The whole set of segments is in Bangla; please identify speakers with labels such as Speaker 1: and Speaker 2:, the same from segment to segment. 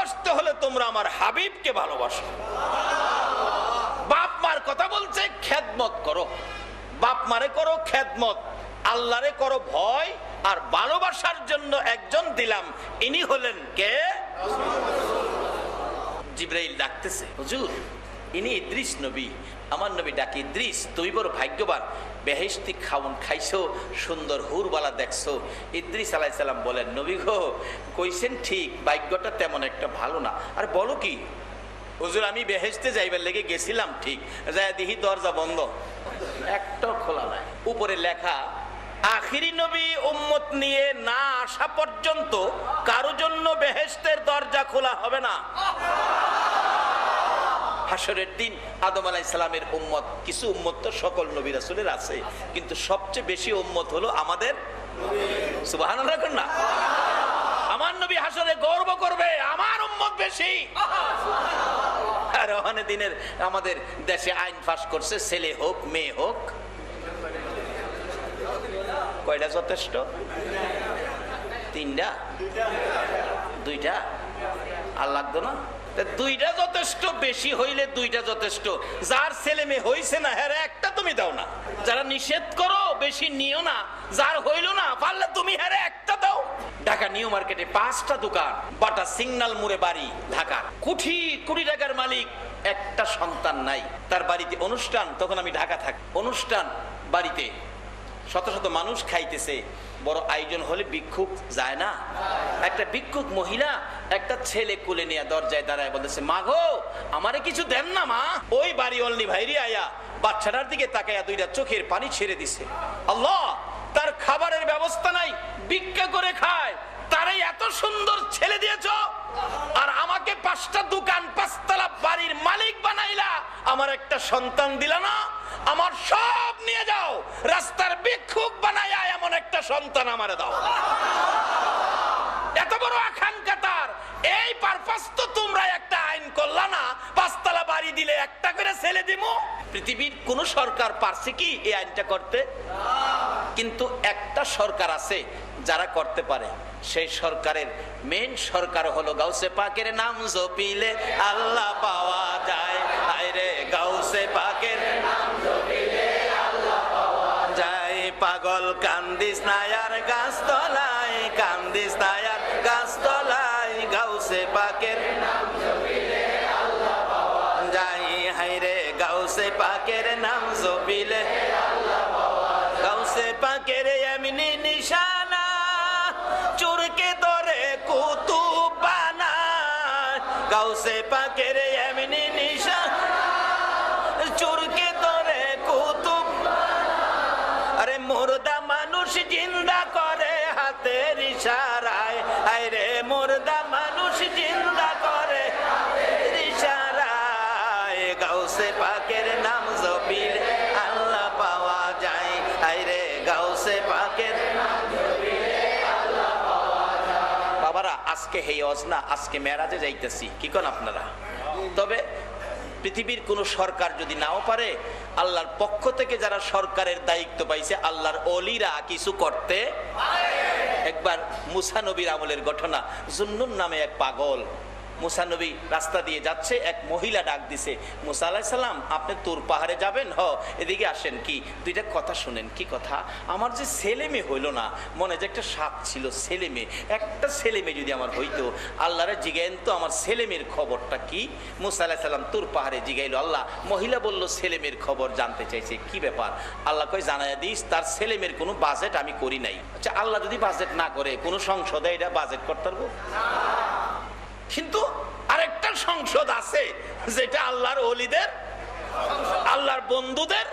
Speaker 1: ভালোবাসতে হলে তোমরা আমার হাবিবকে ভালোবাসো। বাপ মার কথা বলছে, খেদমত করো, বাপ মারে করো খেদমত, আল্লাহরে করো ভয়, আর ভালোবাসার জন্য একজন দিলাম, ইনি হলেন কে? জিবরাইল ডাকতেছে, হুজুর ইনি ইদ্রিস নবী, আমার নবী ডাকে, ইদ্রিস তুমি বড় ভাগ্যবান, বেহেশতি খাউন খাইছো, সুন্দর হুরবালা দেখছো। ইদ্রিস আলাইহিস সালাম বলেন, নবী গো কইছেন ঠিক, ভাগ্যটা তেমন একটা ভালো না। আর বলো কি? হুজুর আমি বেহেশতে যাইবার লেগে গেছিলাম, ঠিক যায় দেখি দরজা বন্ধ, একটাও খোলা নাই। উপরে লেখা, আখিরি নবী উম্মত নিয়ে না আসা পর্যন্ত কারো জন্য বেহেশতের দরজা খোলা হবে না। হাসরের দিন আদম আলাইহিস সালামের উম্মত, কিছু উম্মত তো সকল নবী রাসূলের আছে, কিন্তু সবচেয়ে বেশি উম্মত হলো আমাদের। সুবহানাল্লাহ না? আমার নবী হাসরে গর্ব করবে, আমার উম্মত বেশি। আর ওখানে দিনের আমাদের দেশে আইন পাস করছে, ছেলে হোক মেয়ে হোক, কয়টা যথেষ্ট? তিনটা, দুইটা আর লাগতো না? দুইটা যথেষ্ট, বেশি হইলে দুইটা যথেষ্ট। যার ছেলে মেয়ে হইছে না, হ্যাঁ একটা তুমি দাও না। যারা নিষেধ করো বেশি নিও না, যার হইল না পারলে তুমি হ্যাঁ একটা দাও। ঢাকা নিউ মার্কেটে 5টা দোকান, বাটা সিগন্যাল মোড়ে বাড়ি, ঢাকা কোটি কোটি টাকার মালিক, একটা সন্তান নাই। তার বাড়িতে অনুষ্ঠান, তখন আমি ঢাকা থাকি, অনুষ্ঠান বাড়িতে শত শত মানুষ খাইতেছে, বড় আয়োজন হলে ভিক্ষুক যায় না? একটা ভিক্ষুক মহিলা একটা ছেলে কোলে নিয়ে দরজায় দাঁড়ায় বলতেছে, মা গো আমারে কিছু দেন না মা। ওই বাড়ি অল্লি ভাইরি আয়া বাচ্চাটার দিকে তাকায়া দুইটা চোখের পানি ছেড়ে দিছে। আল্লাহ, তার খাবারের ব্যবস্থা নাই, ভিক্ষা করে খায়, তারে এত সুন্দর ছেলে দিয়েছ, আর আমাকে 5টা দোকান 5তলা বাড়ির মালিক বানাইলা, আমার একটা সন্তান দিলা না? আমার সব নিয়ে যাও, রাস্তার ভিক্ষুক বানায়া এমন একটা সন্তান আমারে দাও। এত বড় আকাঙ্ক্ষা তার, এই পারপাস তো তোমরা একটা আইন করলা না, 5তলা বাড়ি দিলে একটা করে ছেলে দিমু। পৃথিবীর কোন সরকার পারছে কি এই আইনটা করতে? কিন্তু একটা সরকার আছে যারা করতে পারে, সেই সরকারের মেন সরকার হলো গাউসে পাকের নাম জপিলে আল্লাহ পাওয়া যায়। আরে গাউসে পাকের নাম জপিলে আল্লাহ পাওয়া যায়। পাগল কান্দিস না আর গাছতলায়, কান্দিস না আর গাছতলায়, গাউসে পাকের নাম জপিলে আল্লাহ পাওয়া যায়। হায়রে গাউসে পাকের নাম জপিলে আল্লাহ পাওয়া যায়। গাউসে পাকের এমনি নিশানা, চোরকে ধরে কুতুব বানায়। গাউসে পাকের এমনি নিশানা, চোরকে ধরে কুতুব। আরে মুর্দা মানুষ জিন্দা করে হাতের ইশারায়। আরে মুর্দা মানুষ জিন্দা করে হাতের ইশারায়। গাউসে পাকের নাম জপিলে আল্লাহ পাওয়া যায়। আরে গাউসে পাকের নাম জপিলে আল্লাহ পাওয়া যায়। বাবারা আজকে হেই ওয়াজ না, আজকে মেরাজে যাইতেছি, কি কোন আপনারা? তবে পৃথিবীর কোন সরকার যদি নাও পারে, আল্লাহর পক্ষ থেকে যারা সরকারের দায়িত্ব পাইছে, আল্লাহর ওলিরা কিছু করতে পারে। একবার মুসা নবীর আমলের ঘটনা, জুন্নুন নামে এক পাগল, মুসা নবী রাস্তা দিয়ে যাচ্ছে, এক মহিলা ডাক দিছে, মুসা আলাইহিস সালাম আপনি তুর পাহাড়ে যাবেন? এদিকে আসেন। কি? দুইটা কথা শুনেন। কি কথা? আমার যে ছেলে মেয়ে হইল না, মনে যে একটা সাপ ছিল, ছেলে মেয়ে, একটা ছেলে মেয়ে যদি আমার হইতো, আল্লাহরে জিগাইন তো আমার ছেলে মেয়ের খবরটা কি। মুসা আলাইহিস সালাম তুর পাহাড়ে জিগাইল, আল্লাহ মহিলা বলল ছেলে মেয়ের খবর জানতে চাইছে, কি ব্যাপার? আল্লাহ কই জানাইয়া দিস, তার ছেলে মেয়ের কোনো বাজেট আমি করি নাই। আচ্ছা আল্লাহ যদি বাজেট না করে, কোন সংসদে এটা বাজেট করতে পারবো? কিন্তু আরেকটা সংসদ আছে যেটা আল্লাহর ওলিদের, আল্লাহর বন্ধুদের।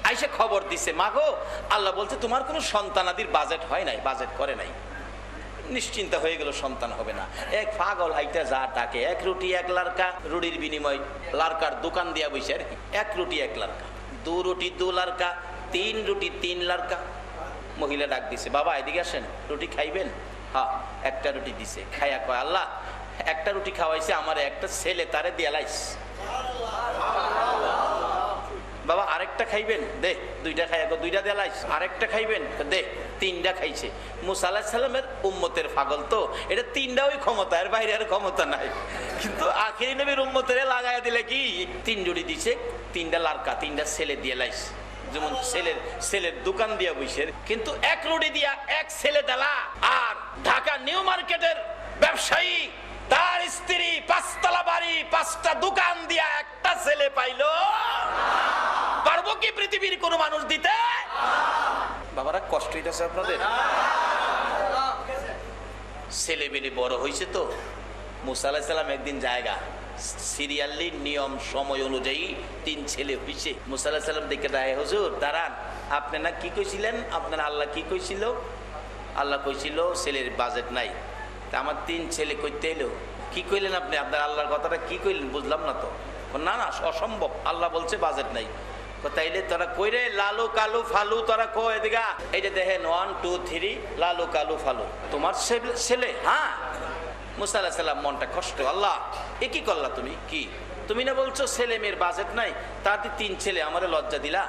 Speaker 1: আইসা খবর দিছে, মাগো আল্লাহ বলছে তোমার কোনো সন্তানাদির বাজেট হয় নাই, বাজেট করে নাই। নিশ্চিন্ত হয়ে গেল, সন্তান হবে না। এক পাগল হাইটা যা ডাকে, এক রুটি এক লারকা, রুটির বিনিময় লারকার দোকান দিয়া বসে আর কি, এক রুটি এক লারকা, 2 রুটি 2 লারকা, 3 রুটি 3 লারকা। মহিলা ডাক দিছে, বাবা এদিকে আসেন, রুটি খাইবেন? হ্যাঁ। একটা রুটি দিছে, খাইয়া কয়, আল্লাহ একটা রুটি খাওয়াইছে আমার একটা ছেলে, তারে দিয়া লাইস। বাবা আরেকটা খাইবেন? দে। দুইটা খাই, দুইটা দেলাইস। আরেকটা খাইবেন? দে। তিনটা খাইছে। মুসা আলাইহিস সালামের উম্মতের পাগল তো, এটা তিনটা ওই ক্ষমতা, এর বাইরে আর ক্ষমতা নাই। কিন্তু আখিরি নবীর উম্মতের লাগাইয়া দিলে কি, তিন জুড়ি দিছে, তিনটা লারকা, তিনটা ছেলে দিয়ে লাইস। যেমন ছেলের দোকান দিয়া বইসের, কিন্তু এক রুটি দিয়া এক ছেলে দেলা। আর ঢাকা নিউ মার্কেটের ব্যবসায়ী, তার স্ত্রী 5 তলা বাড়ি, 5টা দোকান দিয়া একটা ছেলে পাইলো। পারবো কি পৃথিবীর কোন মানুষ দিতে? বাবারা কষ্ট হইতেছে আপনাদের? ছেলে বেলে বড় হয়েছে তো। মুসা আলাইহিস সালাম একদিন জায়গা সিরিয়ালি নিয়ম সময় অনুযায়ী 3 ছেলে হইছে। মুসা আলাইহিস সালাম দেখে দেয়, হুজুর দাঁড়ান, আপনি না কি কইছিলেন? আপনার আল্লাহ কি কইছিল? আল্লাহ কইছিল ছেলের বাজেট নাই। তা আমার 3 ছেলে কইতে এলো। কি কইলেন আপনি? আপনার আল্লাহর কথাটা কি কইলেন? বুঝলাম না তো। না না, অসম্ভব, আল্লাহ বলছে বাজেট নাই। তাইলে তোরা কইরে লালু কালু ফালু, তোরা কো এদিকে। এই যে দেখেন 1 2 3 লালু কালু ফালু তোমার ছেলে। হ্যাঁ। মুসা আলাইহিস সালাম মনটা কষ্ট, আল্লাহ এ কি করলা তুমি? কি তুমি না বলছো ছেলে মেয়ের বাজেট নাই, তাতে 3 ছেলে, আমারে লজ্জা দিলা।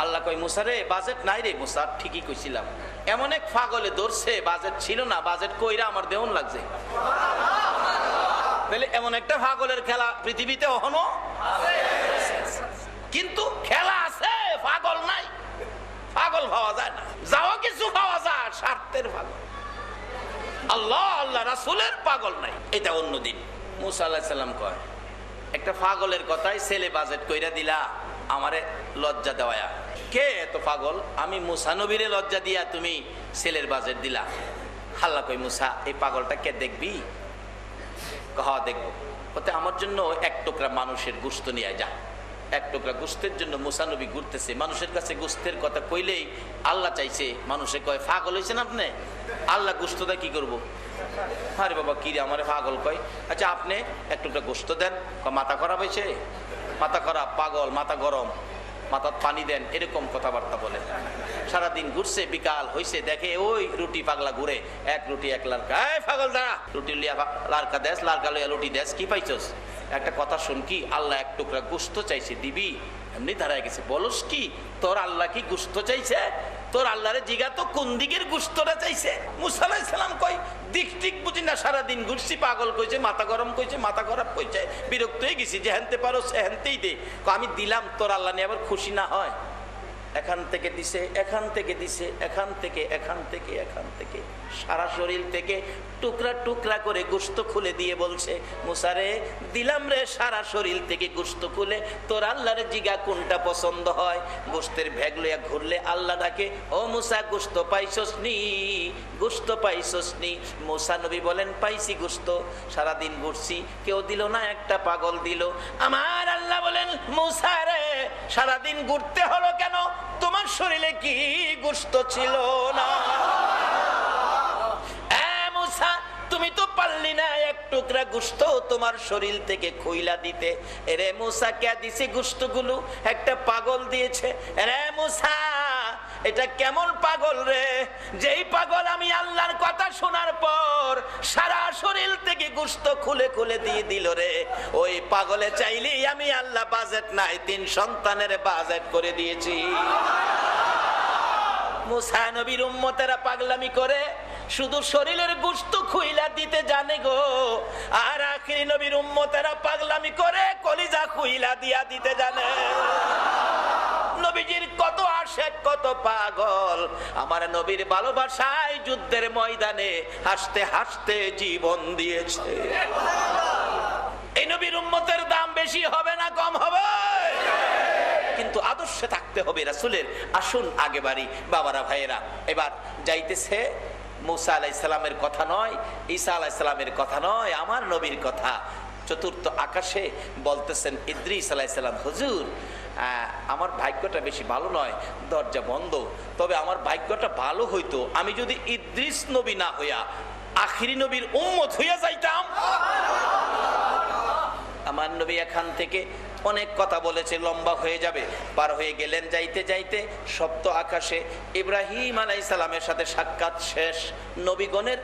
Speaker 1: আল্লাহ কই, মুসা রে বাজেট নাই রে। মুসা ঠিকই কইছিলাম। এমন এক পাগলে ধরছে, বাজেট ছিল না, বাজেট কইরা আমার দেহন লাগছে। তাহলে এমন একটা পাগলের খেলা পৃথিবীতে এখনো আছে, কিন্তু খেলা আছে, পাগল নাই। পাগল পাওয়া যায় না, যাও কিছু পাওয়া যায়, স্বার্থের পাগল। আল্লাহ আল্লাহ রাসূলের পাগল নাই, এটা অন্যদিন। মুসা আলাইহিস সালাম কয়, একটা পাগলের কথাই ছেলে বাজেট কইরা দিলা, আমারে লজ্জা দেওয়া। কে এত পাগল? আমি মুসা নবীরে লজ্জা দিয়া তুমি ছেলের বাজেট দিলা। আল্লাহ কই, মুসা এই পাগলটা কে দেখবি? কহা দেখবো। ওতে আমার জন্য 1 টুকরা মানুষের গোশত নিয়ে যা। 1 টুকরা গোশতের জন্য মুসা নবী ঘুরতেছে। মানুষের কাছে গোশতের কথা কইলেই আল্লাহ চাইছে, মানুষে কয় পাগল হয়েছেন আপনি? আল্লাহ গোশতটা কি করবো? আরে বাবা কি রে, আমারে পাগল কয়। আচ্ছা আপনি 1 টুকরা গোশত দেন। মাথা খারাপ হয়েছে? মাথা খারাপ, পাগল, মাথা গরম, মাথার পানি দেন, এরকম কথাবার্তা বলে। সারাদিন ঘুরছে, বিকাল হয়েছে, দেখে ওই রুটি পাগলা ঘুরে, 1 রুটি 1 লারকা। এই পাগল দাঁড়া, রুটি লিয়া লারকা দেশ, লারকা লইয়া রুটি দেশ, কি পাইছস? একটা কথা শুন, কি আল্লাহ 1 টুকরা গোশত চাইছে, দিবি? এমনি দাঁড়ায় গেছে। বলস কি, তোর আল্লাহ কি গোশত চাইছে? তোর আল্লাহরে জিগা তো কোন দিকের গোশতটা চাইছে। মুসা আলাইহিস সালাম কই, দিক ঠিক বুঝি না, সারাদিন ঘুরছি, পাগল কইছে, মাথা গরম কইছে, মাথা খারাপ কইছে, বিরক্ত হয়ে গেছি, যে হেনতে পারো হেনতেই দে। আমি দিলাম, তোর আল্লাহ নিয়ে আবার খুশি না হয়? এখান থেকে দিছে, এখান থেকে দিছে, এখান থেকে সারা শরীর থেকে টুকরা টুকরা করে গোশত খুলে দিয়ে বলছে, মুসা রে দিলাম রে সারা শরীর থেকে গোশত খুলে, তোর আল্লাহর জিগা কোনটা পছন্দ হয়। গোশতের ভ্যাগ লইয়া ঘুরলে আল্লাহ ডাকে, ও মুসা গোশত পাইছস নি? গোশত পাইছস নি? মুসা নবী বলেন, পাইছি গোশত, সারাদিন ঘুরছি, কেউ দিল না, একটা পাগল দিল। আমার আল্লাহ বলেন, মুসা রে সারাদিন ঘুরতে হলো কেন? তোমার শরীরে কি গোশত ছিল না? তুমি তো পারলি না 1 টুকরা গোশত তোমার শরীর থেকে খুইলা দিতে। এরে মুসা কে দিছে গোশতগুলো? একটা পাগল দিয়েছে। এরে মুসা এটা কেমন পাগল রে, যেই পাগল আমি আল্লাহর কথা শোনার পর সারা শরীর থেকে গোশত খুলে খুলে দিয়ে দিল রে। ওই পাগলে চাইলেই আমি আল্লাহ বাজেট নাই 3 সন্তানের বাজেট করে দিয়েছি। মুসা নবীর উম্মতেরা পাগলামি করে, শুধু শরীরের গোশত খুইলা দিতে জানে গো। আর আখিরি নবীর উম্মতেরা পাগলামি করে কলিজা খুইলা দিয়া দিতে জানে। নবীজির কত আশেক, কত পাগল, আমার নবীর ভালোবাসায় যুদ্ধের ময়দানে হাসতে হাসতে জীবন দিয়েছে। এই নবীর উম্মতের দাম বেশি হবে না কম হবে? কিন্তু আদর্শে থাকতে হবে রাসূলের। আসুন আগে বাড়ি বাবারা, ভাইয়েরা। এবার যাইতেছে মুসা আলাইহিস সালামের কথা নয়, ঈসা আলাইহিস সালামের কথা নয়, আমার নবীর কথা। 4র্থ আকাশে বলতেছেন ইদ্রিস আলাইহিস সালাম, হুজুর আমার ভাগ্যটা বেশি ভালো নয়, দরজা বন্ধ। তবে আমার ভাগ্যটা ভালো হইতো আমি যদি ইদ্রিস নবী না হইয়া আখিরি নবীর উম্মত হইয়া যাইতাম। আমার নবী এখান থেকে অনেক কথা বলেছে, লম্বা হয়ে যাবে। পার হয়ে গেলেন, যাইতে যাইতে 7th আকাশে ইব্রাহিম আলাইহিস সালামের সাথে সাক্ষাৎ শেষ। নবীগণের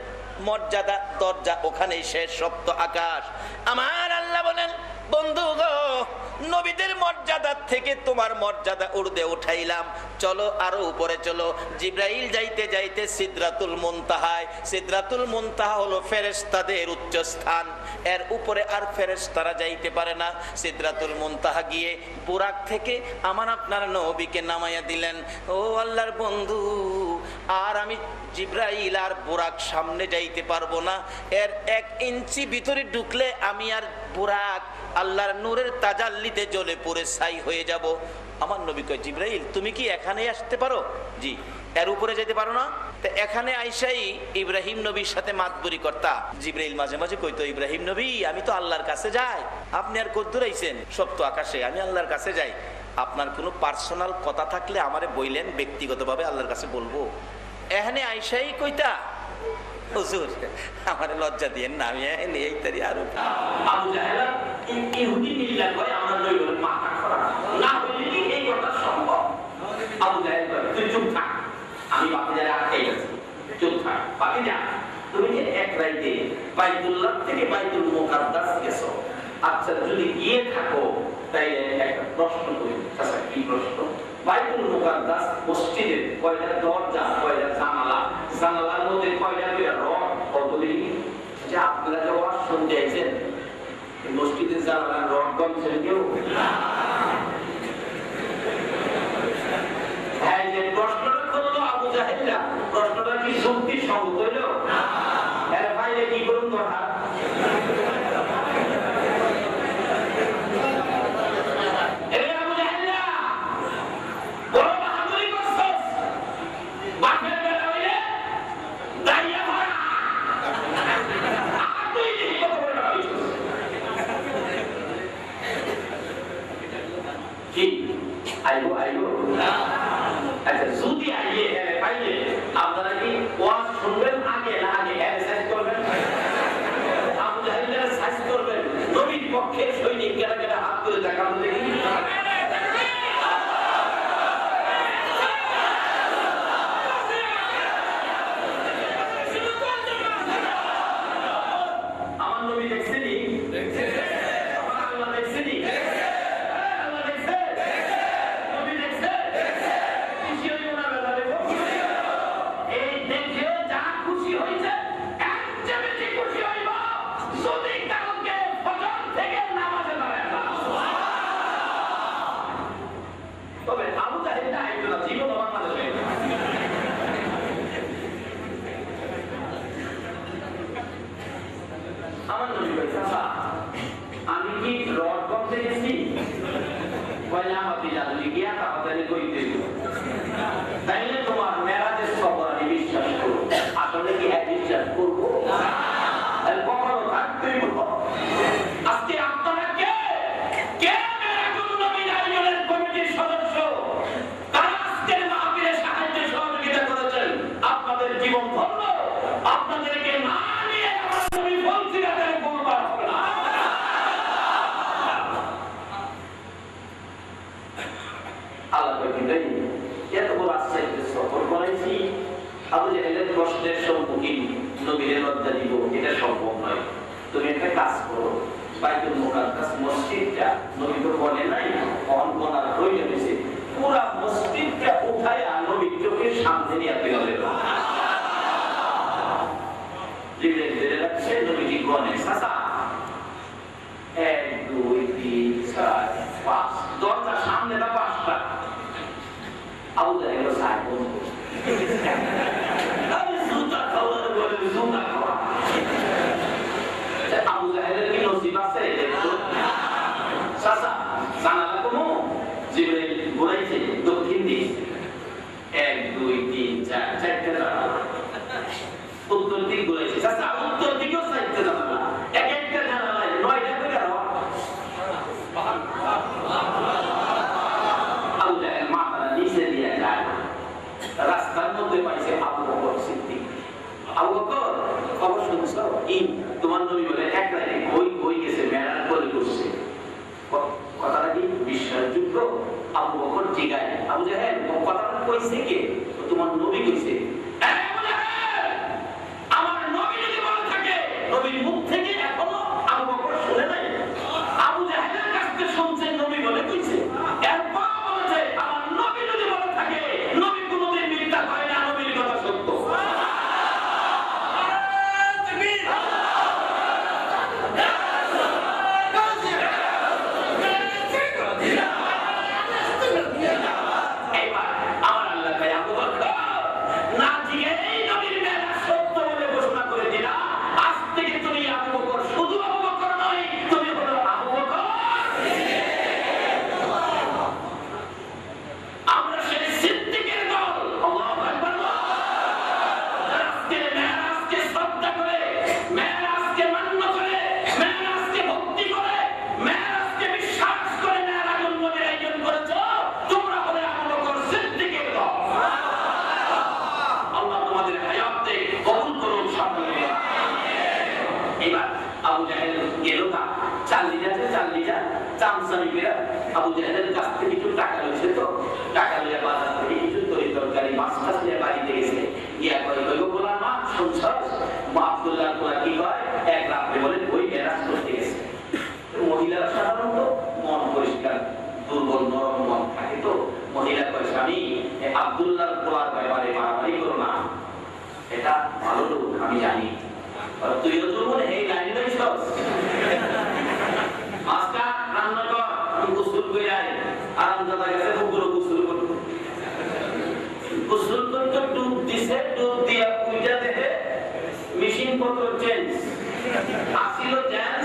Speaker 1: মর্যাদা দরজা ওখানেই শেষ, 7th আকাশ। আমার আল্লাহ বলেন, বন্ধু গো নবীদের মর্যাদা থেকে তোমার মর্যাদা ঊর্ধ্বে উঠাইলাম, চলো আরো উপরে চলো। জিব্রাইল যাইতে যাইতে সিদরাতুল মুনতাহায়, সিদরাতুল মুনতাহা হলো ফেরেশতাদের উচ্চ স্থান, এর উপরে আর ফেরেশতারা যাইতে পারে না। সিদরাতুল মুনতাহা গিয়ে বুরাক থেকে আমার আপনার নবীকে নামাইয়া দিলেন। ও আল্লাহর বন্ধু, আর আমি জিব্রাইল আর বুরাক সামনে যাইতে পারবো না, এর 1 ইঞ্চি ভিতরে ঢুকলে আমি আর বুরাক আল্লাহর নূরের তাজাল্লিতে জ্বলে পুড়ে ছাই হয়ে যাব। আমার নবী কয়, জিব্রাইল তুমি কি এখানে আসতে পারো? জি। এর উপরে যেতে পারো না? তো এখানে আইসাই ইব্রাহিম নবীর সাথে মাতবরি করতা। জিব্রাইল মাঝে মাঝে কইতো, ইব্রাহিম নবী আমি তো আল্লাহর কাছে যাই, আপনি আর কদ্দুর আইছেন? সপ্ত আকাশে, আমি আল্লাহর কাছে যাই, আপনার কোনো পার্সোনাল কথা থাকলে আমারে বইলেন, ব্যক্তিগতভাবে আল্লাহর কাছে বলবো। এখানে আইসাই কইতা, হুজুর আমারে লজ্জা দিয়েন না, আমি এই তারি আরো
Speaker 2: আবু জাহেল ইহুদি মিল্লা কয় আমরা নইল মাথা খারাপ না হইলে কি এই কথা সম্ভব? আবু জাহেল কয় তুই চুপ থাক, আমি বাতিজারে আটকে গেছি, চুপ থাক। বাতিজা তুমি যে এক রাইতে বাইতুল্লাহ থেকে বাইতুল মুকাদ্দাস গেছো, আচ্ছা যদি গিয়ে থাকো তাইলে একটা প্রশ্ন করি। আচ্ছা কি প্রশ্ন? বাইতুল মুকাদ্দাস মসজিদের কয়টা দরজা, কয়টা জানালা, জানালার মধ্যে কয়টা করে রড, কতদিন? যে আপনারা যে ওয়াজ শুনতে আইছেন মসজিদের জানালার রড গমছেন কেউ? হ্যাঁ, যে প্রশ্নটা করলো আবু জাহেলরা, প্রশ্নটা কি যুক্তি সঙ্গত হইল? এর বাইরে কি করুন কথা? আচ্ছা যদি আইয়ে পাইলে আপনারা কি ওয়াজ শুনবেন আগে না আগে সাইজ করবেন? আবু জাহেলের সাইজ করবেন, নবীর পক্ষে সৈনিক গেরা গেরা হাত করে দেখানো দেখি। আমার নবী দেখছেনি? আমার আল্লাহ দেখছেনি? আমি কি রড বক্সে গেছি? তাইলে তোমার মেরাজের খবর আমি বিশ্বাস করবো। আসলে কি বিশ্বাস করবো? কখনো থাকতেই আজকে আপনারা কে কে মেরাজুল নবী আয়োজনের কমিটির সদস্য, তারা আজকের মাহফিলে সাহায্য সহযোগিতা করেছেন, আপনাদের জীবন ধন্য। আপনাদেরকে না নিয়ে আমার নবী বলছিলেন বলবার হবে না। আল্লাহ কইতেন এত বড় আশ্চর্য সফর করাইছি, আবু জাহেলের প্রশ্নের সম্মুখীন নবীর লজ্জা দিব এটা সম্ভব নয়। তুমি একটা কাজ করো, বাইতুল মুকাদ্দাস মসজিদটা নবী তো বলে নাই অনকনার হইলে গেছে, পুরা মসজিদটা উঠায়া নবীর চোখের সামনে নিয়ে ফেলে দাও। জিবরাইল ধরে রাখছে, নবীজি গনে সাসা 1 2 3 4 5 দরজা সামনে না 5টা। আবু জাহেল সাই বন্ধ আমি জুতা খাওয়ার বলে জুতা খাওয়া। আবু জাহেলের কি নসিব আছে? সাসা জানালা কোনো জিবরাইল ঘুরাইছে দক্ষিণ দিক 1 2 3 4 চারটে জানালা, উত্তর দিক ঘুরাইছে সাসা উত্তর দিকেও চারটে জানালা, এক একটা জানালায় 9টা করে রড। আবু জাহেল মাথা নিচে দিয়ে যায়, রাস্তার মধ্যে পাইছে আবু বকর সিদ্দিক। আবু বকর খবর শুনছো? এই তোমার নবী বলে এক রাতে কই গেছে, মেরাজ করে করছে। কথাটা কি বিশ্বাসযোগ্য? আবু বকর জিগায়, আবু জাহেল কথাটা কইছে কে? তোমার নবী কইছে। আমার নবী যদি বলে থাকে, নবীর মুখ থেকে এখনো আবু বকর শুনে নাই, আবু জাহেলের কাছ থেকে শুনছেন নবী এবার আবু জাহেল গেল না, 4 লিটার চামচামি করে আবু জাহেলের কাছ থেকে কিছু টাকা লইছে, তো টাকা লইয়া বাজার থেকে কিছু তরকারি মাছ টাছ নিয়ে বাড়িতে গেছে, গিয়া কয় কইব বলার মা শুনছ মা আব্দুল্লাহ তোরা কি কয় এক রাত্রে বলে ওই মেরাজ করতে গেছে। মহিলারা সাধারণত মন পরিষ্কার, দুর্বল নরম মন থাকে, তো মহিলা কয় স্বামী আব্দুল্লাহর পোলার ব্যাপারে মারামারি করো না, এটা ভালো লোক আমি জানি, তুইও তো মনে এই লাইন লইছস, মাছটা রান্না কর, গোসল করে আয়, আরামদাদা গেছে পুকুরে গোসল করতে, গোসল করতে ডুব দিছে, ডুব দিয়া পুইটা দেখে মেশিন পত্র চেঞ্জ আসিল, যেন